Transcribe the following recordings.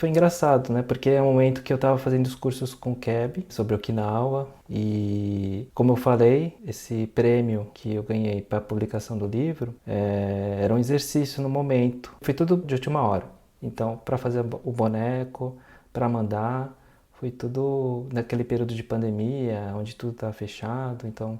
Foi engraçado, né? Porque é um momento que eu estava fazendo os cursos com o Keb sobre Okinawa e, como eu falei, esse prêmio que eu ganhei para a publicação do livro era um exercício no momento. Foi tudo de última hora. Então, para fazer o boneco, para mandar, foi tudo naquele período de pandemia, onde tudo estava fechado. Então,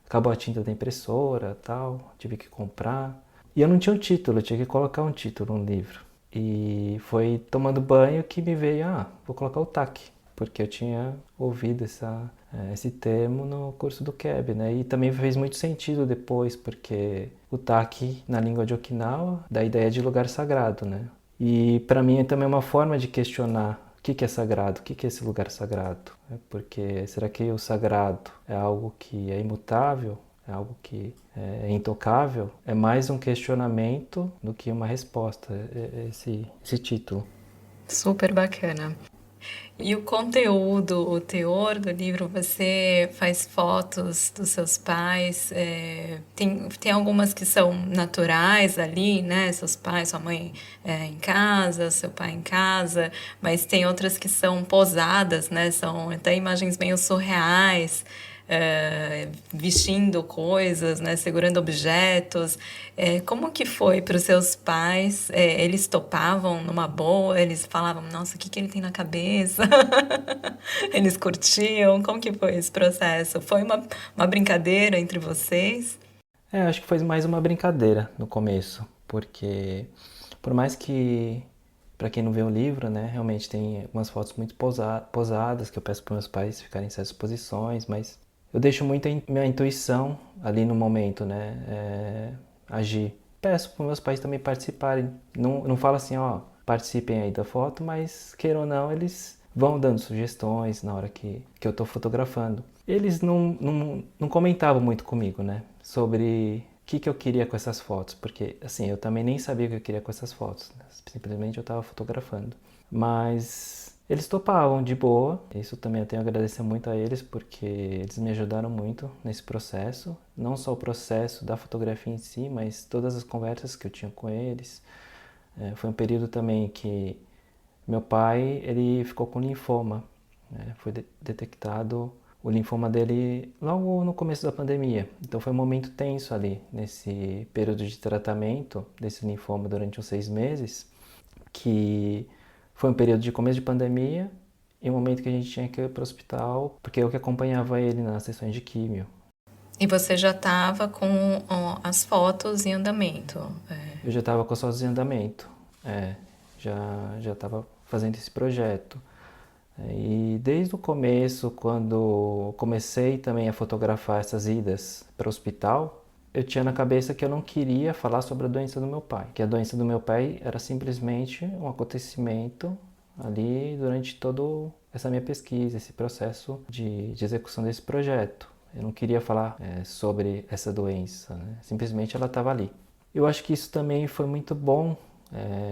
acabou a tinta da impressora, tal, tive que comprar. E eu não tinha um título, eu tinha que colocar um título no livro. E foi tomando banho que me veio, vou colocar o TAC, porque eu tinha ouvido esse termo no curso do Keb, né? E também fez muito sentido depois, porque o TAC na língua de Okinawa dá a ideia de lugar sagrado, né? E para mim também é uma forma de questionar o que é sagrado, o que é esse lugar sagrado? Porque será que o sagrado é algo que é imutável? É algo que é intocável? É mais um questionamento do que uma resposta, esse título. Super bacana. E o conteúdo, o teor do livro, você faz fotos dos seus pais, tem algumas que são naturais ali, né? Seus pais, sua mãe em casa, seu pai em casa, mas tem outras que são posadas, né? São até imagens meio surreais, vestindo coisas, né? Segurando objetos. Como que foi para os seus pais? Eles topavam numa boa? Eles falavam, nossa, o que que ele tem na cabeça? Eles curtiam? Como que foi esse processo? Foi uma brincadeira entre vocês? Acho que foi mais uma brincadeira no começo, porque por mais que, para quem não vê o livro, né, realmente tem algumas fotos muito posadas que eu peço para meus pais ficarem em certas posições, mas eu deixo muito a minha intuição ali no momento, né, agir. Peço para meus pais também participarem. Não falo assim, ó, participem aí da foto, mas queiram ou não, eles vão dando sugestões na hora que eu estou fotografando. Eles não comentavam muito comigo, né? Sobre o que eu queria com essas fotos, porque assim, eu também nem sabia o que eu queria com essas fotos, né? Simplesmente eu estava fotografando. Mas eles topavam de boa, isso também eu tenho a agradecer muito a eles, porque eles me ajudaram muito nesse processo, não só o processo da fotografia em si, mas todas as conversas que eu tinha com eles. Foi um período também que meu pai, ele ficou com linfoma, né? Foi detectado o linfoma dele logo no começo da pandemia. Então foi um momento tenso ali, nesse período de tratamento desse linfoma durante uns 6 meses, que foi um período de começo de pandemia e um momento que a gente tinha que ir para o hospital, porque eu que acompanhava ele nas sessões de químio. E você já estava com as fotos em andamento. Eu já estava com as fotos em andamento, já estava fazendo esse projeto. E desde o começo, quando comecei também a fotografar essas idas para o hospital, eu tinha na cabeça que eu não queria falar sobre a doença do meu pai, que a doença do meu pai era simplesmente um acontecimento ali durante toda essa minha pesquisa, esse processo de execução desse projeto. Eu não queria falar sobre essa doença, né? Simplesmente ela estava ali. Eu acho que isso também foi muito bom,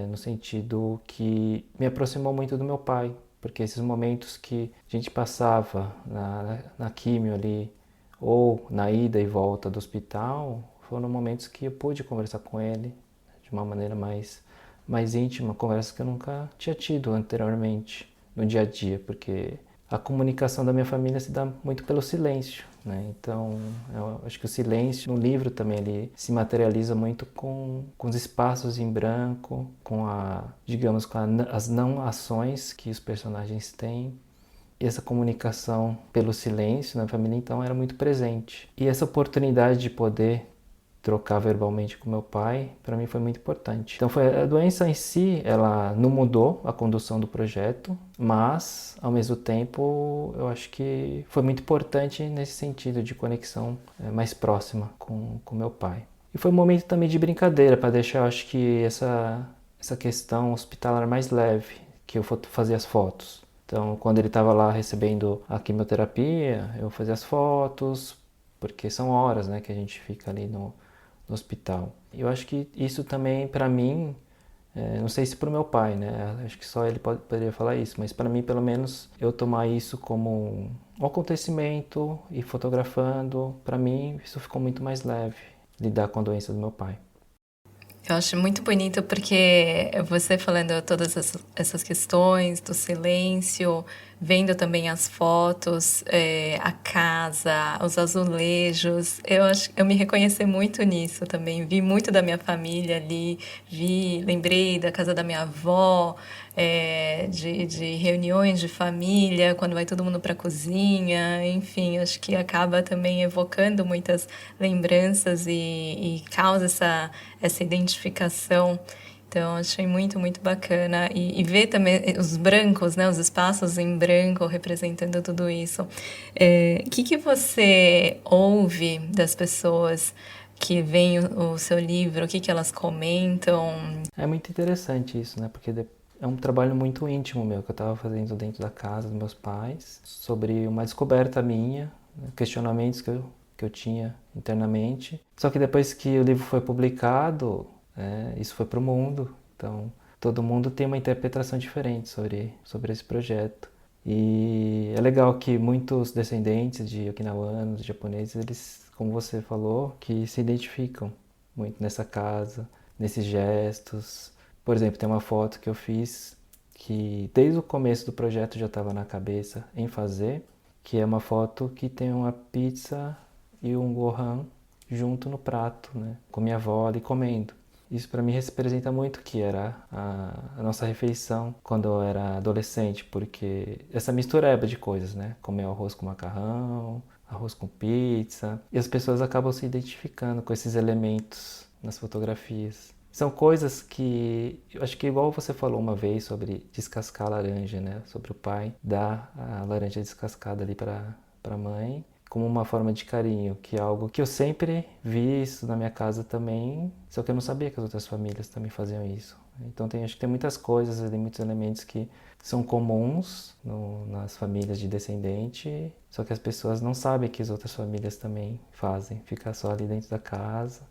no sentido que me aproximou muito do meu pai, porque esses momentos que a gente passava na químio ali, ou na ida e volta do hospital, foram momentos que eu pude conversar com ele de uma maneira mais íntima, conversa que eu nunca tinha tido anteriormente no dia a dia, porque a comunicação da minha família se dá muito pelo silêncio, né? Então, eu acho que o silêncio no livro também ele se materializa muito com os espaços em branco, digamos, as não ações que os personagens têm. E essa comunicação pelo silêncio na família então era muito presente. E essa oportunidade de poder trocar verbalmente com meu pai, para mim foi muito importante. Então foi a doença em si, ela não mudou a condução do projeto, mas ao mesmo tempo eu acho que foi muito importante nesse sentido de conexão mais próxima com meu pai. E foi um momento também de brincadeira para deixar, eu acho que essa questão hospitalar mais leve, que eu fazia as fotos. Então, quando ele estava lá recebendo a quimioterapia, eu fazia as fotos, porque são horas, né, que a gente fica ali no hospital. Eu acho que isso também, para mim, não sei se para o meu pai, né? Acho que só ele poderia falar isso, mas para mim, pelo menos, eu tomar isso como um acontecimento e fotografando, para mim, isso ficou muito mais leve, lidar com a doença do meu pai. Eu acho muito bonito porque você falando todas essas questões do silêncio, vendo também as fotos, a casa, os azulejos, eu me reconheci muito nisso também. Vi muito da minha família ali, lembrei da casa da minha avó, de reuniões de família, quando vai todo mundo para a cozinha, enfim, acho que acaba também evocando muitas lembranças e causa essa identificação. Então, achei muito, muito bacana. E ver também os brancos, né? Os espaços em branco representando tudo isso. O que que você ouve das pessoas que veem o seu livro? O que que elas comentam? É muito interessante isso, né? Porque é um trabalho muito íntimo meu que eu estava fazendo dentro da casa dos meus pais, sobre uma descoberta minha, né? Questionamentos que eu tinha internamente. Só que depois que o livro foi publicado, isso foi para o mundo. Então, todo mundo tem uma interpretação diferente sobre esse projeto. E é legal que muitos descendentes de okinawanos, japoneses, eles, como você falou, que se identificam muito nessa casa, nesses gestos. Por exemplo, tem uma foto que eu fiz que desde o começo do projeto já estava na cabeça em fazer, que é uma foto que tem uma pizza e um gohan junto no prato, né? Com minha avó ali comendo. Isso para mim representa muito o que era a nossa refeição quando eu era adolescente, porque essa mistureba de coisas, né? Comer arroz com macarrão, arroz com pizza, e as pessoas acabam se identificando com esses elementos nas fotografias. São coisas que, eu acho que igual você falou uma vez sobre descascar a laranja, né? Sobre o pai dar a laranja descascada ali para a mãe, como uma forma de carinho, que é algo que eu sempre vi isso na minha casa também, só que eu não sabia que as outras famílias também faziam isso. Então acho que tem muitas coisas ali, muitos elementos que são comuns nas famílias de descendente, só que as pessoas não sabem que as outras famílias também fazem, fica só ali dentro da casa.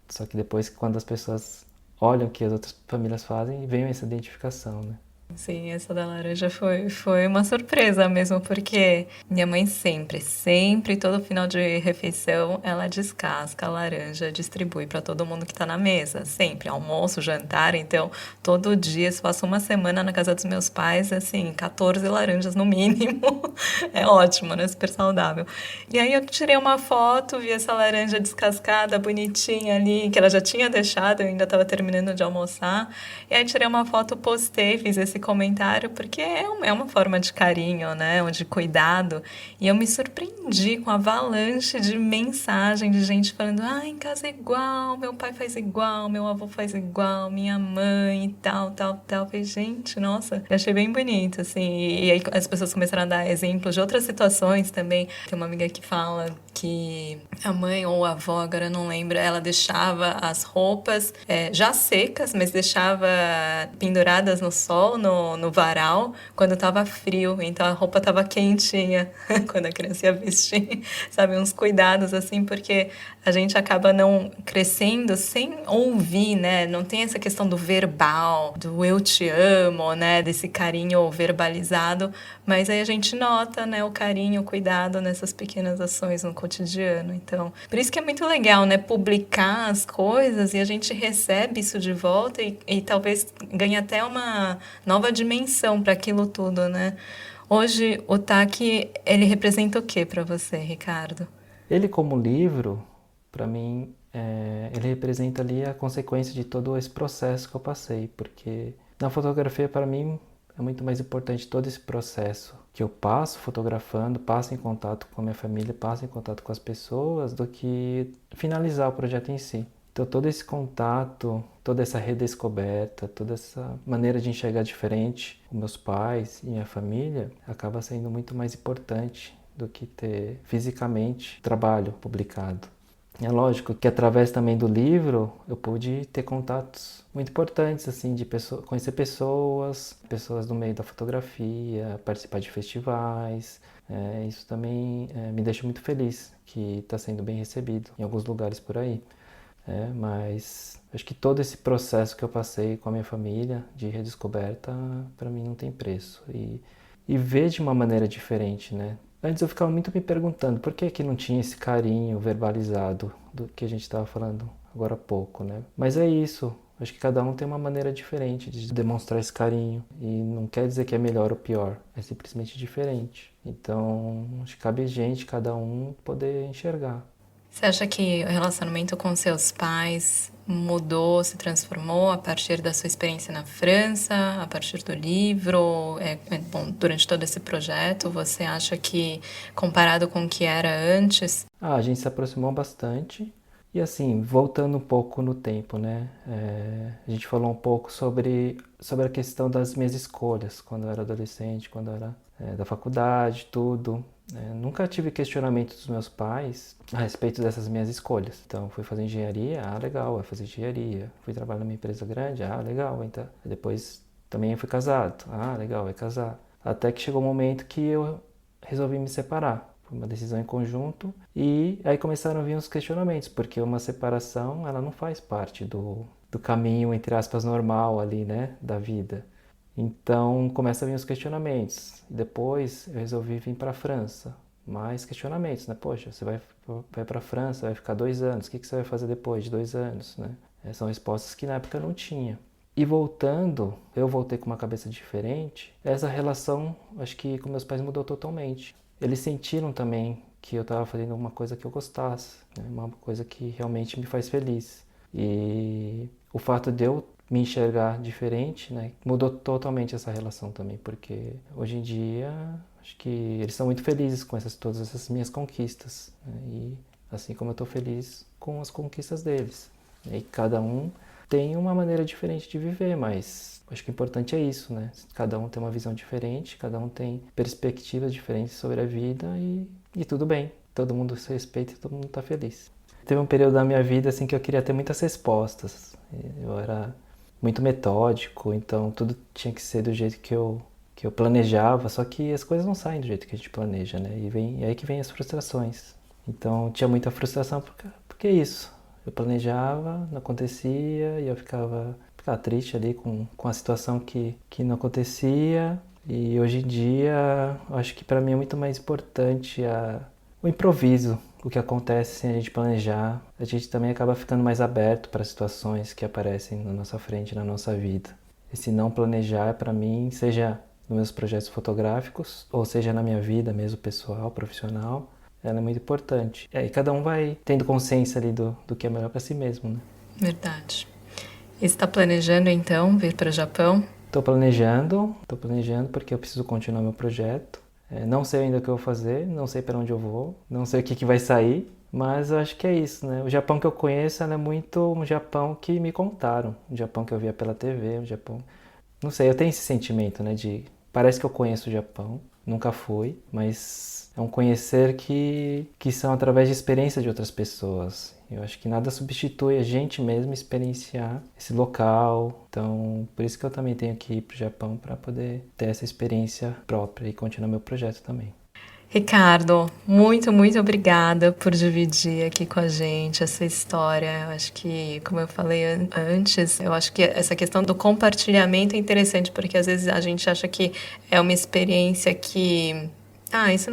Só que depois, quando as pessoas olham o que as outras famílias fazem, vem essa identificação, né? Sim, essa da laranja foi uma surpresa mesmo, porque minha mãe sempre, todo final de refeição, ela descasca a laranja, distribui para todo mundo que tá na mesa, sempre, almoço, jantar, então todo dia, se passo uma semana na casa dos meus pais, assim, 14 laranjas no mínimo, é ótimo, né, super saudável. E aí eu tirei uma foto, vi essa laranja descascada, bonitinha ali, que ela já tinha deixado, eu ainda estava terminando de almoçar, e aí tirei uma foto, postei, fiz esse comentário, porque é uma forma de carinho, né? Ou de cuidado. E eu me surpreendi com a avalanche de mensagem de gente falando: ah, em casa é igual, meu pai faz igual, meu avô faz igual, minha mãe e tal, tal, tal. Eu falei, gente, nossa, eu achei bem bonito, assim. E aí as pessoas começaram a dar exemplos de outras situações também. Tem uma amiga que fala que a mãe ou a avó, agora eu não lembro, ela deixava as roupas já secas, mas deixava penduradas no sol, no varal, quando tava frio. Então a roupa tava quentinha quando a criança ia vestir, sabe? Uns cuidados assim, porque a gente acaba não crescendo sem ouvir, né? Não tem essa questão do verbal, do eu te amo, né? Desse carinho verbalizado, mas aí a gente nota, né? O carinho, o cuidado nessas pequenas ações no cotidiano. Então, por isso que é muito legal, né? Publicar as coisas e a gente recebe isso de volta e talvez ganhe até uma nova dimensão para aquilo tudo, né? Hoje, o TAC, ele representa o que para você, Ricardo? Ele como livro, para mim, ele representa ali a consequência de todo esse processo que eu passei, porque na fotografia, para mim, é muito mais importante todo esse processo que eu passo fotografando, passo em contato com a minha família, passo em contato com as pessoas, do que finalizar o projeto em si. Então todo esse contato, toda essa redescoberta, toda essa maneira de enxergar diferente os meus pais e minha família acaba sendo muito mais importante do que ter fisicamente trabalho publicado. É lógico que através também do livro eu pude ter contatos muito importantes, assim, de conhecer pessoas do meio da fotografia, participar de festivais. Isso também me deixa muito feliz, que está sendo bem recebido em alguns lugares por aí. Mas acho que todo esse processo que eu passei com a minha família de redescoberta, para mim não tem preço. E ver de uma maneira diferente, né? Antes eu ficava muito me perguntando por que que não tinha esse carinho verbalizado do que a gente estava falando agora há pouco, né? Mas é isso. Acho que cada um tem uma maneira diferente de demonstrar esse carinho. E não quer dizer que é melhor ou pior, é simplesmente diferente. Então, acho que cabe a gente, cada um, poder enxergar. Você acha que o relacionamento com seus pais mudou, se transformou a partir da sua experiência na França, a partir do livro? Bom, durante todo esse projeto, você acha que, comparado com o que era antes? A gente se aproximou bastante. E assim, voltando um pouco no tempo, né? A gente falou um pouco sobre a questão das minhas escolhas, quando eu era adolescente, quando eu era da faculdade, tudo. Nunca tive questionamento dos meus pais a respeito dessas minhas escolhas. Então, fui fazer engenharia, legal, vai fazer engenharia. Fui trabalhar numa empresa grande, legal, então. Depois também fui casado, legal, vai casar. Até que chegou um momento que eu resolvi me separar. Foi uma decisão em conjunto e aí começaram a vir os questionamentos, porque uma separação, ela não faz parte do caminho, entre aspas, normal ali, né, da vida. Então começam a vir os questionamentos. Depois eu resolvi vir para a França. Mais questionamentos, né? Poxa, você vai para a França, vai ficar 2 anos, o que você vai fazer depois de 2 anos, né? São respostas que na época eu não tinha. E voltando, eu voltei com uma cabeça diferente. Essa relação, acho que com meus pais mudou totalmente. Eles sentiram também que eu estava fazendo uma coisa que eu gostasse, né? Uma coisa que realmente me faz feliz. E o fato de eu me enxergar diferente, né, mudou totalmente essa relação também, porque hoje em dia acho que eles são muito felizes com todas essas minhas conquistas, né? E assim como eu estou feliz com as conquistas deles. E cada um tem uma maneira diferente de viver, mas acho que o importante é isso, né? Cada um tem uma visão diferente, cada um tem perspectivas diferentes sobre a vida e tudo bem. Todo mundo se respeita e todo mundo está feliz. Teve um período da minha vida assim que eu queria ter muitas respostas. Eu era muito metódico, então tudo tinha que ser do jeito que eu planejava, só que as coisas não saem do jeito que a gente planeja, né? E aí que vem as frustrações. Então tinha muita frustração porque é isso. Eu planejava, não acontecia e eu ficava triste ali com a situação que não acontecia. E hoje em dia, eu acho que para mim é muito mais importante o improviso, o que acontece sem a gente planejar. A gente também acaba ficando mais aberto para situações que aparecem na nossa frente, na nossa vida. Esse não planejar, para mim, seja nos meus projetos fotográficos, ou seja na minha vida mesmo, pessoal, profissional, ela é muito importante. E cada um vai tendo consciência ali do que é melhor para si mesmo, né? Verdade. E você está planejando, então, vir para o Japão? Estou planejando porque eu preciso continuar meu projeto. Não sei ainda o que eu vou fazer, não sei para onde eu vou, não sei o que vai sair, mas eu acho que é isso, né? O Japão que eu conheço é muito um Japão que me contaram, um Japão que eu via pela TV, um Japão... Não sei, eu tenho esse sentimento, né? Parece que eu conheço o Japão, nunca fui, mas é um conhecer que são através de experiência de outras pessoas. Eu acho que nada substitui a gente mesmo experienciar esse local. Então, por isso que eu também tenho que ir para o Japão para poder ter essa experiência própria e continuar meu projeto também. Ricardo, muito, muito obrigada por dividir aqui com a gente essa história. Eu acho que, como eu falei antes, eu acho que essa questão do compartilhamento é interessante, porque às vezes a gente acha que é uma experiência que... isso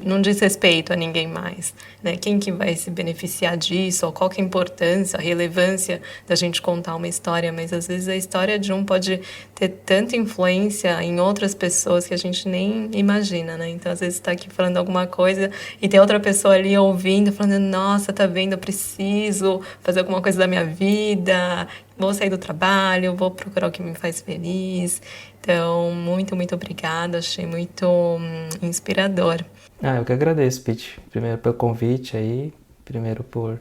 não diz respeito a ninguém mais, né? Quem que vai se beneficiar disso? Ou qual que é a importância, a relevância da gente contar uma história? Mas às vezes a história de um pode ter tanta influência em outras pessoas que a gente nem imagina, né? Então às vezes está aqui falando alguma coisa e tem outra pessoa ali ouvindo, falando, nossa, tá vendo, eu preciso fazer alguma coisa da minha vida, vou sair do trabalho, vou procurar o que me faz feliz. Então, muito, muito obrigada. Achei muito inspirador. Eu que agradeço, Pete. Primeiro pelo convite aí, primeiro por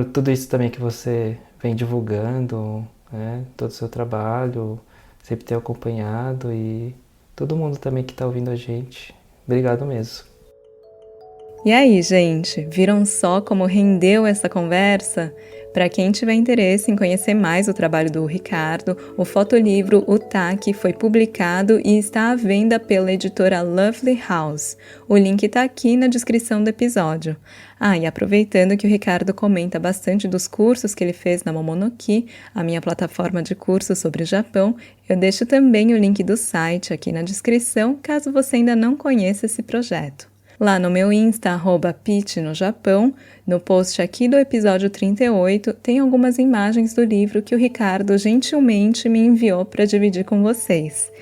tudo isso também que você vem divulgando, né? Todo o seu trabalho, sempre ter acompanhado e todo mundo também que está ouvindo a gente. Obrigado mesmo. E aí, gente, viram só como rendeu essa conversa? Para quem tiver interesse em conhecer mais o trabalho do Ricardo, o fotolivro O Taque foi publicado e está à venda pela editora Lovely House. O link está aqui na descrição do episódio. E aproveitando que o Ricardo comenta bastante dos cursos que ele fez na Momonoki, a minha plataforma de cursos sobre o Japão, eu deixo também o link do site aqui na descrição, caso você ainda não conheça esse projeto. Lá no meu Insta, @pit no Japão, no post aqui do episódio 38, tem algumas imagens do livro que o Ricardo gentilmente me enviou para dividir com vocês.